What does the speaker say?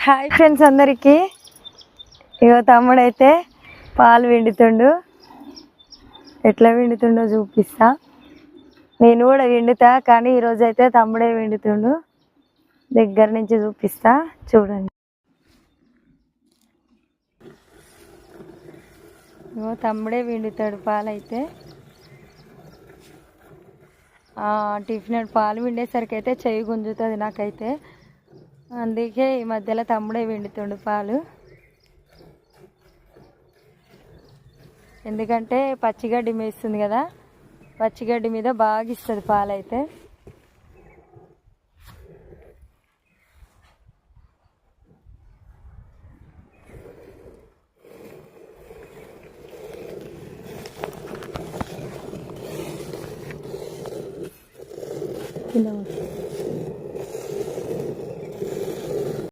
Hi friends అందరికీ. ఇగో తమ్ముడైతే పాలు పిండుతుండు. ఎట్లా పిండుతుండో చూపిస్తా. నేను కూడా పిండుతా, కానీ ఈరోజు అయితే తమ్ముడే పిండుతుండు. దగ్గర నుంచి చూపిస్తా, చూడండి. ఇగో తమ్ముడే పిండుతాడు పాలైతే. టిఫిన్ పాలు పిండేసరికి అయితే చెయ్యి గుంజుతుంది నాకైతే. అందుకే ఈ మధ్యలో తమ్ముడే పిండుతుండు పాలు. ఎందుకంటే పచ్చిగడ్డి మేస్తుంది కదా, పచ్చిగడ్డి మీద బాగా ఇస్తుంది పాలైతే. కింద